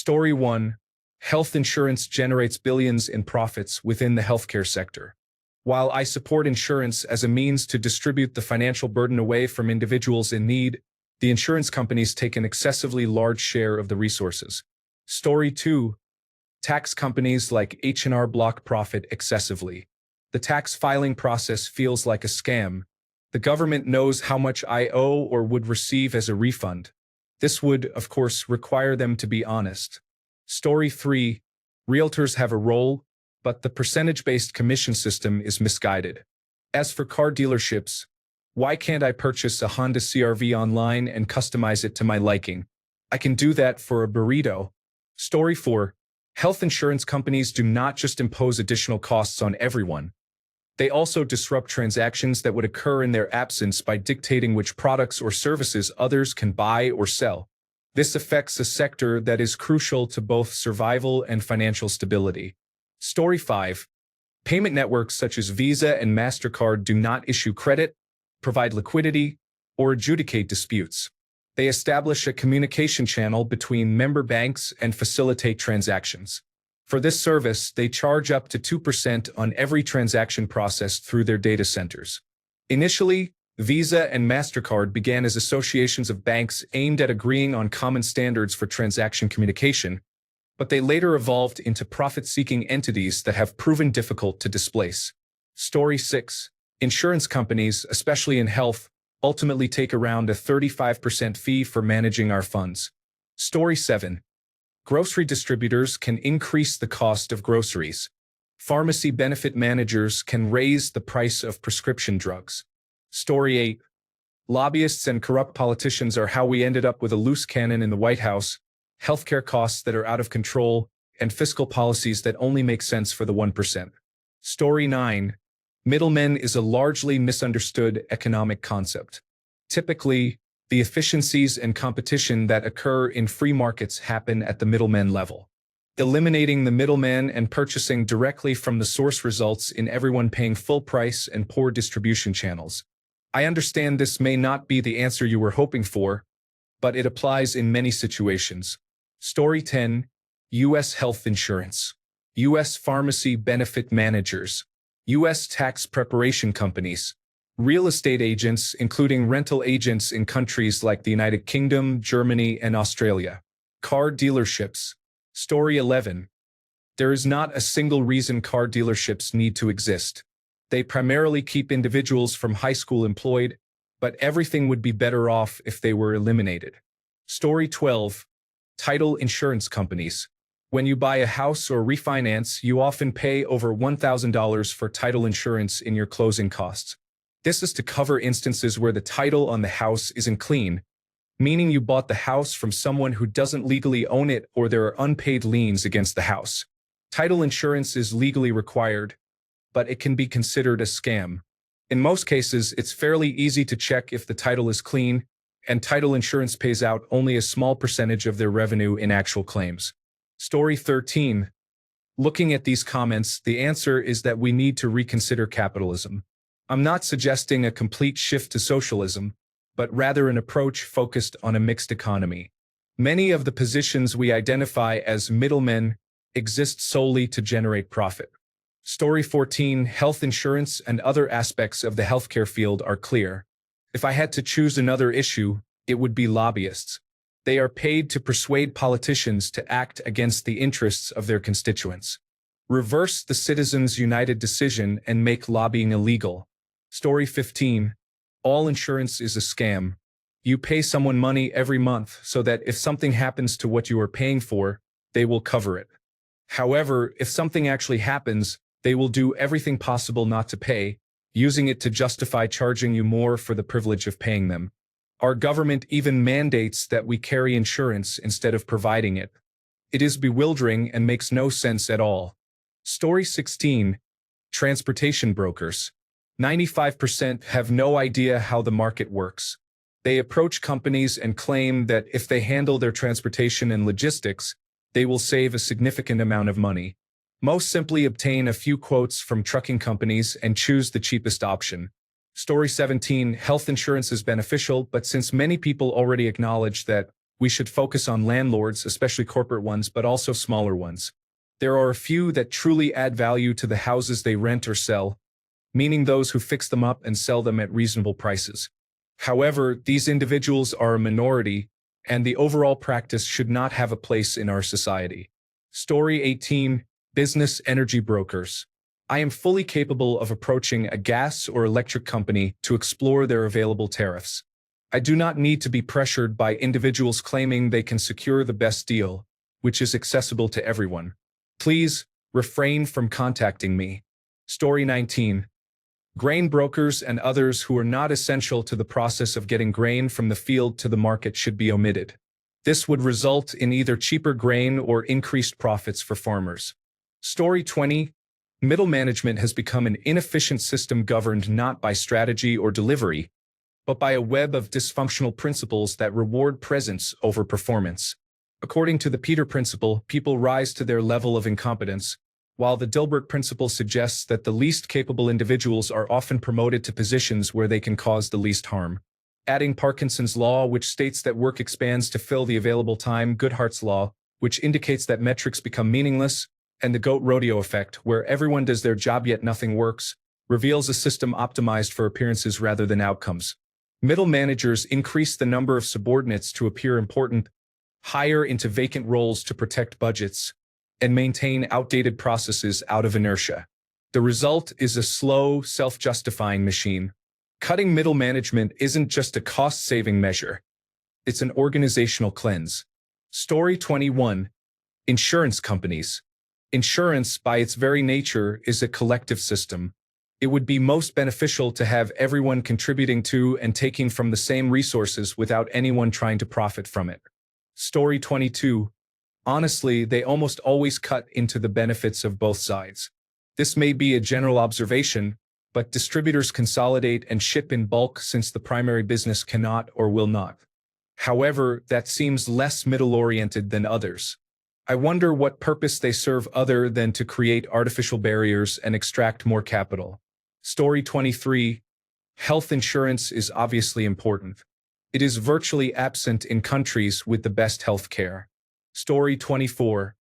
Story 1. Health insurance generates billions in profits within the healthcare sector. While I support insurance as a means to distribute the financial burden away from individuals in need, the insurance companies take an excessively large share of the resources. Story 2. Tax companies like H&R block profit excessively. The tax filing process feels like a scam. The government knows how much I owe or would receive as a refund. This would, of course, require them to be honest. Story 3. Realtors have a role, but the percentage-based commission system is misguided. As for car dealerships, why can't I purchase a Honda CR-V online and customize it to my liking? I can do that for a burrito. Story 4. Health insurance companies do not just impose additional costs on everyone. They also disrupt transactions that would occur in their absence by dictating which products or services others can buy or sell. This affects a sector that is crucial to both survival and financial stability. Story 5. Payment networks such as Visa and MasterCard do not issue credit, provide liquidity, or adjudicate disputes. They establish a communication channel between member banks and facilitate transactions. For this service, they charge up to 2% on every transaction processed through their data centers. Initially, Visa and MasterCard began as associations of banks aimed at agreeing on common standards for transaction communication, but they later evolved into profit-seeking entities that have proven difficult to displace. Story 6. Insurance companies, especially in health, ultimately take around a 35% fee for managing our funds. Story 7. Grocery distributors can increase the cost of groceries. Pharmacy benefit managers can raise the price of prescription drugs. Story 8. Lobbyists and corrupt politicians are how we ended up with a loose cannon in the White House, healthcare costs that are out of control, and fiscal policies that only make sense for the 1%. Story 9. Middlemen is a largely misunderstood economic concept. Typically, the efficiencies and competition that occur in free markets happen at the middleman level. Eliminating the middleman and purchasing directly from the source results in everyone paying full price and poor distribution channels. I understand this may not be the answer you were hoping for, but it applies in many situations. Story 10. U.S. health insurance. U.S. pharmacy benefit managers. U.S. tax preparation companies. Real estate agents, including rental agents in countries like the United Kingdom, Germany, and Australia. Car dealerships. Story 11. There is not a single reason car dealerships need to exist. They primarily keep individuals from high school employed, but everything would be better off if they were eliminated. Story 12. Title insurance companies. When you buy a house or refinance, you often pay over $1,000 for title insurance in your closing costs. This is to cover instances where the title on the house isn't clean, meaning you bought the house from someone who doesn't legally own it or there are unpaid liens against the house. Title insurance is legally required, but it can be considered a scam. In most cases, it's fairly easy to check if the title is clean, and title insurance pays out only a small percentage of their revenue in actual claims. Story 13. Looking at these comments, the answer is that we need to reconsider capitalism. I'm not suggesting a complete shift to socialism, but rather an approach focused on a mixed economy. Many of the positions we identify as middlemen exist solely to generate profit. Story 14. Health insurance and other aspects of the healthcare field are clear. If I had to choose another issue, it would be lobbyists. They are paid to persuade politicians to act against the interests of their constituents. Reverse the Citizens United decision and make lobbying illegal. Story 15. All insurance is a scam. You pay someone money every month so that if something happens to what you are paying for, they will cover it. However, if something actually happens, they will do everything possible not to pay, using it to justify charging you more for the privilege of paying them. Our government even mandates that we carry insurance instead of providing it. It is bewildering and makes no sense at all. Story 16. Transportation brokers. 95% have no idea how the market works. They approach companies and claim that if they handle their transportation and logistics, they will save a significant amount of money. Most simply obtain a few quotes from trucking companies and choose the cheapest option. Story 17. Health insurance is beneficial, but since many people already acknowledge that, We should focus on landlords, especially corporate ones, but also smaller ones. There are a few that truly add value to the houses they rent or sell, meaning those who fix them up and sell them at reasonable prices. However, these individuals are a minority, and the overall practice should not have a place in our society. Story 18. Business energy brokers. I am fully capable of approaching a gas or electric company to explore their available tariffs. I do not need to be pressured by individuals claiming they can secure the best deal, which is accessible to everyone. Please refrain from contacting me. Story 19. Grain brokers and others who are not essential to the process of getting grain from the field to the market should be omitted. This would result in either cheaper grain or increased profits for farmers. Story 20. Middle management has become an inefficient system governed not by strategy or delivery, but by a web of dysfunctional principles that reward presence over performance. According to the Peter Principle, people rise to their level of incompetence, while the Dilbert Principle suggests that the least capable individuals are often promoted to positions where they can cause the least harm. Adding Parkinson's Law, which states that work expands to fill the available time, Goodhart's Law, which indicates that metrics become meaningless, and the goat rodeo effect, where everyone does their job yet nothing works, reveals a system optimized for appearances rather than outcomes. Middle managers increase the number of subordinates to appear important, hire into vacant roles to protect budgets, and maintain outdated processes out of inertia. The result is a slow, self-justifying machine. Cutting middle management isn't just a cost-saving measure. It's an organizational cleanse. Story 21. Insurance companies. Insurance, by its very nature, is a collective system. It would be most beneficial to have everyone contributing to and taking from the same resources without anyone trying to profit from it. Story 22. Honestly, they almost always cut into the benefits of both sides. This may be a general observation, but distributors consolidate and ship in bulk since the primary business cannot or will not. However, that seems less middle-oriented than others. I wonder what purpose they serve other than to create artificial barriers and extract more capital. Story 23. Health insurance is obviously important. It is virtually absent in countries with the best health care. Story 24.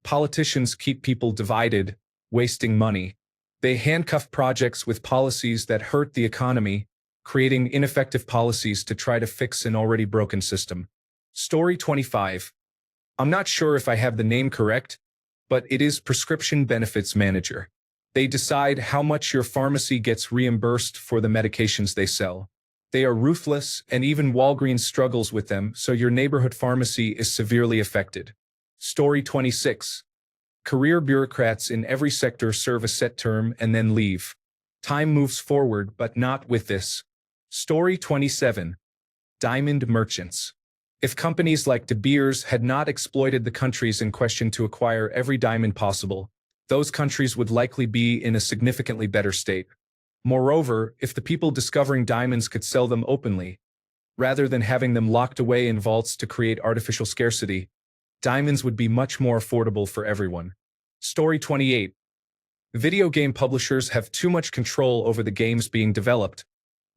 Politicians keep people divided, wasting money. They handcuff projects with policies that hurt the economy, creating ineffective policies to try to fix an already broken system. Story 25. I'm not sure if I have the name correct, but it is Prescription Benefits Manager. They decide how much your pharmacy gets reimbursed for the medications they sell. They are ruthless, and even Walgreens struggles with them, so your neighborhood pharmacy is severely affected. Story 26. Career bureaucrats in every sector serve a set term and then leave. Time moves forward, but not with this. Story 27. Diamond merchants. If companies like De Beers had not exploited the countries in question to acquire every diamond possible, those countries would likely be in a significantly better state. Moreover, if the people discovering diamonds could sell them openly, rather than having them locked away in vaults to create artificial scarcity, diamonds would be much more affordable for everyone. Story 28. Video game publishers have too much control over the games being developed,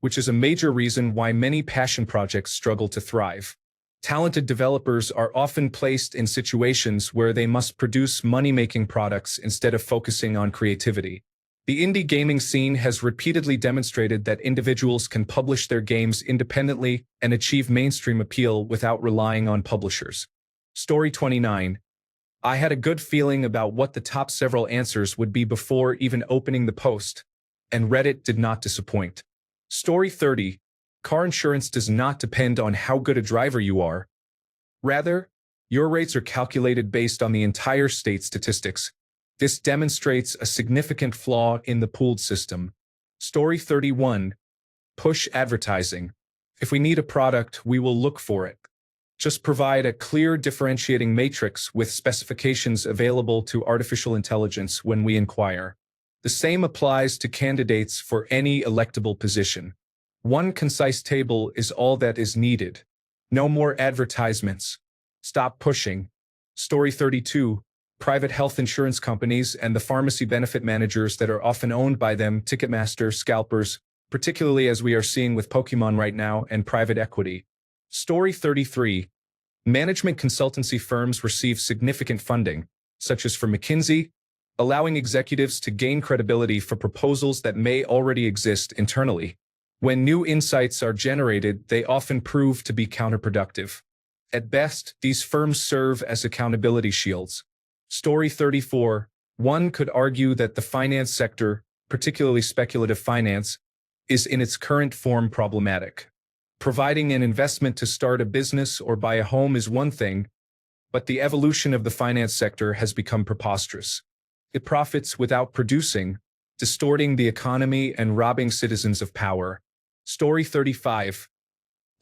which is a major reason why many passion projects struggle to thrive. Talented developers are often placed in situations where they must produce money-making products instead of focusing on creativity. The indie gaming scene has repeatedly demonstrated that individuals can publish their games independently and achieve mainstream appeal without relying on publishers. Story 29. I had a good feeling about what the top several answers would be before even opening the post, and Reddit did not disappoint. Story 30. Car insurance does not depend on how good a driver you are. Rather, your rates are calculated based on the entire state statistics. This demonstrates a significant flaw in the pooled system. Story 31. Push advertising. If we need a product, we will look for it. Just provide a clear differentiating matrix with specifications available to artificial intelligence when we inquire. The same applies to candidates for any electable position. One concise table is all that is needed. No more advertisements. Stop pushing. Story 32. Private health insurance companies and the pharmacy benefit managers that are often owned by them, Ticketmaster, scalpers, particularly as we are seeing with Pokemon right now, and private equity. Story 33. Management consultancy firms receive significant funding, such as from McKinsey, allowing executives to gain credibility for proposals that may already exist internally. When new insights are generated, they often prove to be counterproductive. At best, these firms serve as accountability shields. Story 34. One could argue that the finance sector, particularly speculative finance, is in its current form problematic. Providing an investment to start a business or buy a home is one thing, but the evolution of the finance sector has become preposterous. It profits without producing, distorting the economy and robbing citizens of power. Story 35.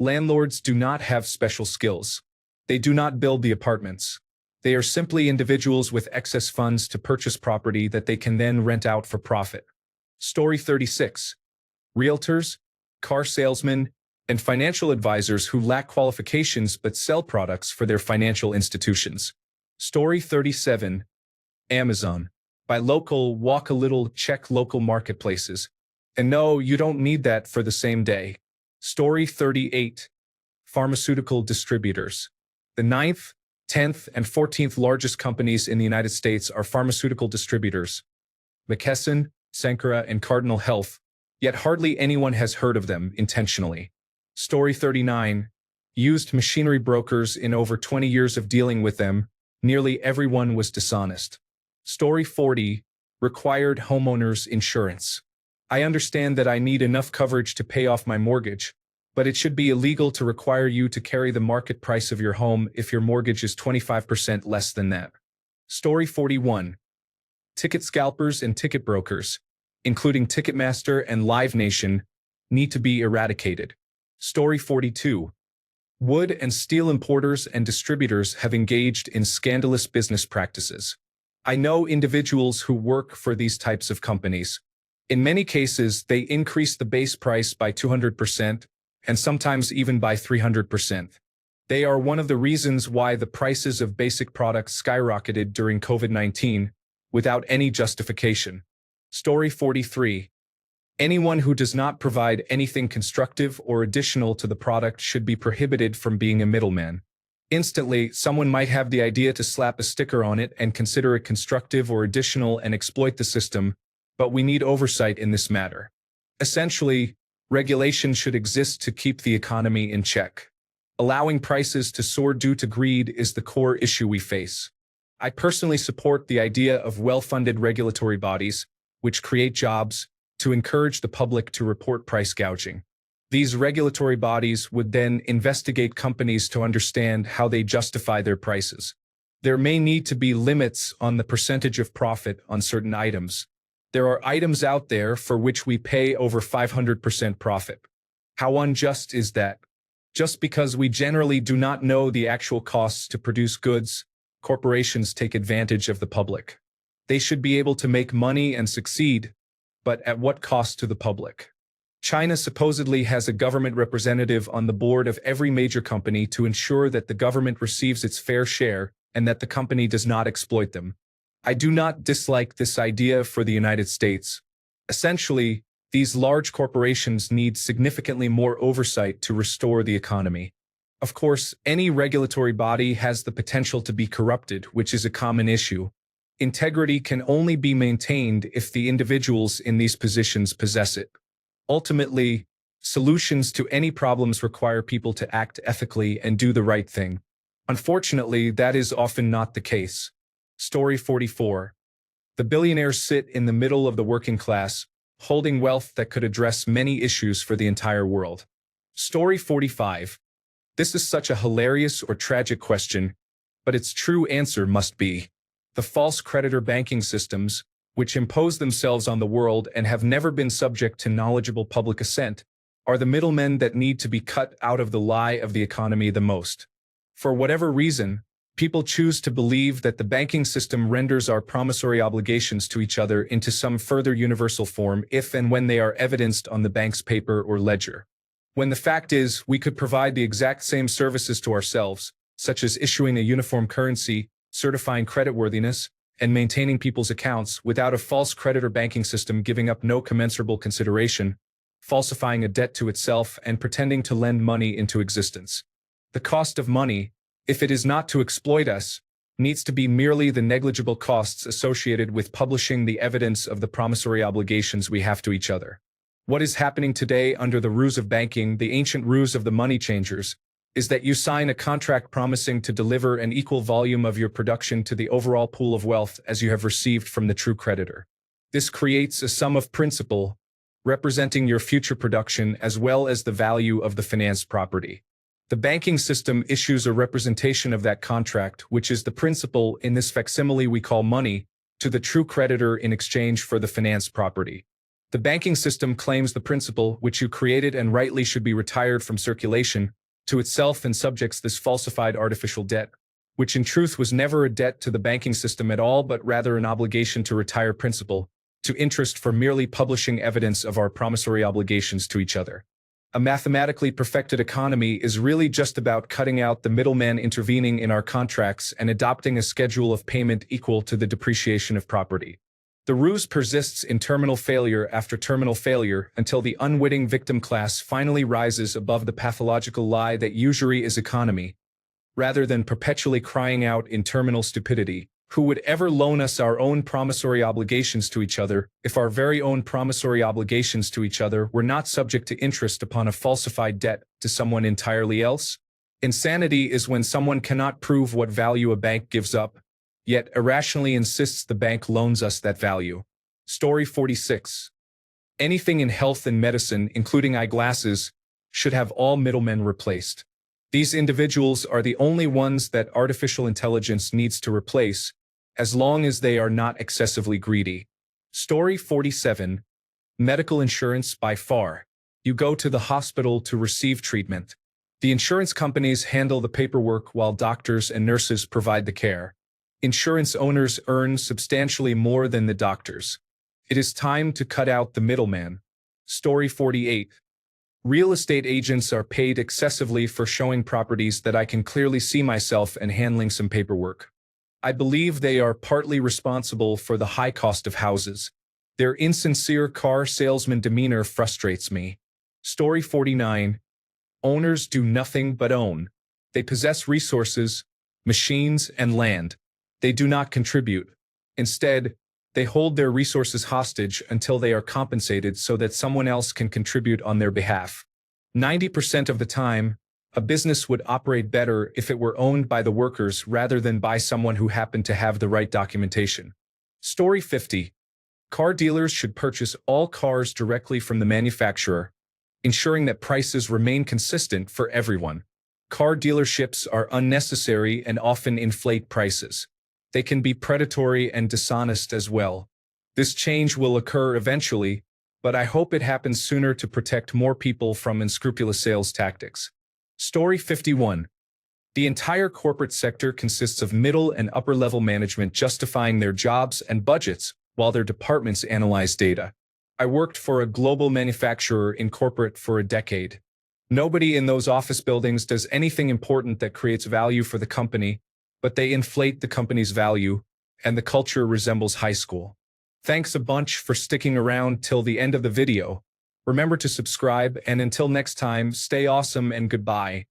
Landlords do not have special skills. They do not build the apartments. They are simply individuals with excess funds to purchase property that they can then rent out for profit. Story 36. Realtors, car salesmen, and financial advisors who lack qualifications but sell products for their financial institutions. Story 37. Amazon. Buy local, walk a little, check local marketplaces. And no, you don't need that for the same day. Story 38. Pharmaceutical distributors. The 9th, 10th, and 14th largest companies in the United States are pharmaceutical distributors. McKesson, Cencora, and Cardinal Health, yet hardly anyone has heard of them intentionally. Story 39. Used machinery brokers. In over 20 years of dealing with them, nearly everyone was dishonest. Story 40. Required homeowners insurance. I understand that I need enough coverage to pay off my mortgage, but it should be illegal to require you to carry the market price of your home if your mortgage is 25% less than that. Story 41. Ticket scalpers and ticket brokers, including Ticketmaster and Live Nation, need to be eradicated. Story 42. Wood and steel importers and distributors have engaged in scandalous business practices. I know individuals who work for these types of companies. In many cases, they increase the base price by 200%, and sometimes even by 300%. They are one of the reasons why the prices of basic products skyrocketed during COVID-19, without any justification. Story 43. Anyone who does not provide anything constructive or additional to the product should be prohibited from being a middleman. Instantly, someone might have the idea to slap a sticker on it and consider it constructive or additional and exploit the system, but we need oversight in this matter. Essentially, regulation should exist to keep the economy in check. Allowing prices to soar due to greed is the core issue we face. I personally support the idea of well-funded regulatory bodies, which create jobs, to encourage the public to report price gouging. These regulatory bodies would then investigate companies to understand how they justify their prices. There may need to be limits on the percentage of profit on certain items. There are items out there for which we pay over 500% profit. How unjust is that? Just because we generally do not know the actual costs to produce goods, corporations take advantage of the public. They should be able to make money and succeed, but at what cost to the public? China supposedly has a government representative on the board of every major company to ensure that the government receives its fair share and that the company does not exploit them. I do not dislike this idea for the United States. Essentially, these large corporations need significantly more oversight to restore the economy. Of course, any regulatory body has the potential to be corrupted, which is a common issue. Integrity can only be maintained if the individuals in these positions possess it. Ultimately, solutions to any problems require people to act ethically and do the right thing. Unfortunately, that is often not the case. Story 44. The billionaires sit in the middle of the working class, holding wealth that could address many issues for the entire world. Story 45. This is such a hilarious or tragic question, but its true answer must be the false creditor banking systems, which impose themselves on the world and have never been subject to knowledgeable public assent, are the middlemen that need to be cut out of the lie of the economy the most. For whatever reason, people choose to believe that the banking system renders our promissory obligations to each other into some further universal form if and when they are evidenced on the bank's paper or ledger. When the fact is, we could provide the exact same services to ourselves, such as issuing a uniform currency, certifying creditworthiness, and maintaining people's accounts without a false creditor banking system giving up no commensurable consideration, falsifying a debt to itself, and pretending to lend money into existence. The cost of money, if it is not to exploit us, needs to be merely the negligible costs associated with publishing the evidence of the promissory obligations we have to each other. What is happening today under the ruse of banking, the ancient ruse of the money changers, is that you sign a contract promising to deliver an equal volume of your production to the overall pool of wealth as you have received from the true creditor. This creates a sum of principal, representing your future production as well as the value of the financed property. The banking system issues a representation of that contract, which is the principal in this facsimile we call money, to the true creditor in exchange for the financed property. The banking system claims the principal, which you created and rightly should be retired from circulation, to itself and subjects this falsified artificial debt, which in truth was never a debt to the banking system at all, but rather an obligation to retire principal, to interest for merely publishing evidence of our promissory obligations to each other. A mathematically perfected economy is really just about cutting out the middleman intervening in our contracts and adopting a schedule of payment equal to the depreciation of property. The ruse persists in terminal failure after terminal failure until the unwitting victim class finally rises above the pathological lie that usury is economy, rather than perpetually crying out in terminal stupidity, who would ever loan us our own promissory obligations to each other if our very own promissory obligations to each other were not subject to interest upon a falsified debt to someone entirely else? Insanity is when someone cannot prove what value a bank gives up, yet irrationally insists the bank loans us that value. Story 46. Anything in health and medicine, including eyeglasses, should have all middlemen replaced. These individuals are the only ones that artificial intelligence needs to replace, as long as they are not excessively greedy. Story 47. Medical insurance by far. You go to the hospital to receive treatment. The insurance companies handle the paperwork while doctors and nurses provide the care. Insurance owners earn substantially more than the doctors. It is time to cut out the middleman. Story 48. Real estate agents are paid excessively for showing properties that I can clearly see myself and handling some paperwork. I believe they are partly responsible for the high cost of houses. Their insincere car salesman demeanor frustrates me. Story 49. Owners do nothing but own. They possess resources, machines, and land. They do not contribute. Instead, they hold their resources hostage until they are compensated so that someone else can contribute on their behalf. 90% of the time, a business would operate better if it were owned by the workers rather than by someone who happened to have the right documentation. Story 50. Car dealers should purchase all cars directly from the manufacturer, ensuring that prices remain consistent for everyone. Car dealerships are unnecessary and often inflate prices. They can be predatory and dishonest as well. This change will occur eventually, but I hope it happens sooner to protect more people from unscrupulous sales tactics. Story 51. The entire corporate sector consists of middle and upper-level management justifying their jobs and budgets while their departments analyze data. I worked for a global manufacturer in corporate for a decade. Nobody in those office buildings does anything important that creates value for the company, but they inflate the company's value, and the culture resembles high school. Thanks a bunch for sticking around till the end of the video. Remember to subscribe, and until next time, stay awesome and goodbye.